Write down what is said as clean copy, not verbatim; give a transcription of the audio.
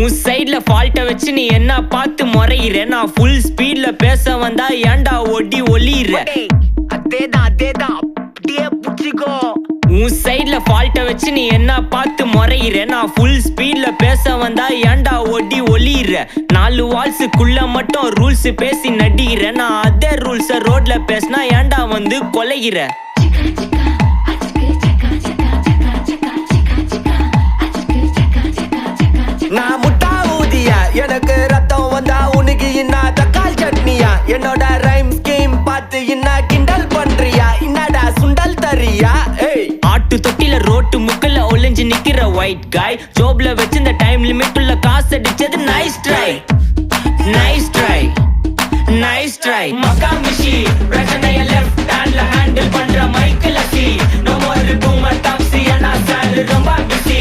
உன் சைட்ல ஃபால்ட்ட வச்சு நீ என்ன பார்த்து முறையிற. நான் ஃபுல் ஸ்பீட்ல பேச வந்தா ஏன்டா ஒடி ஒளியிற. அதேதான் அப்படியே புடிச்சுக்கோ. உன் சைட்ல ஃபால்ட்ட வச்சு நீ என்ன பார்த்து முறையிற. நான் ஃபுல் ஸ்பீட்ல பேச வந்தா ஏன்டா ஒடி ஒளியிற. 4 வால்ஸுக்குள்ள மட்டும் ரூல்ஸ் பேசி நடிகிற. நான் அதே ரூல்ஸ ரோட்ல பேசினா ஏன்டா வந்து கொலைகிற. நான் முட்டா ஊதியா, எனக்கு ரத்தம் வந்தா உனக்கு இன்னா தக்காளி சட்னியா. என்னோட ரைம் ஸ்கீம் பார்த்து என்ன கிண்டல் பண்றியா? என்னடா சுண்டல் தரியா? ஆட்டு தொட்டில ரோட்டு முக்கல ஒளிஞ்சு நிக்கிற ஒயிட் காய். ஜோப்ல வச்சிருந்த டைம் லிமிட் உள்ள காசு அடிச்சது nice try, nice try, nice try. மக்கா மிஷி பிரச்சனைய லெஃப்ட் ஹேண்ட்ல ஹேண்டில் பண்ற மைக்கேல் சி. நோ மோர் பூமர் டாக்ஸி, அண்ணா சார் ரொம்ப பிஸி.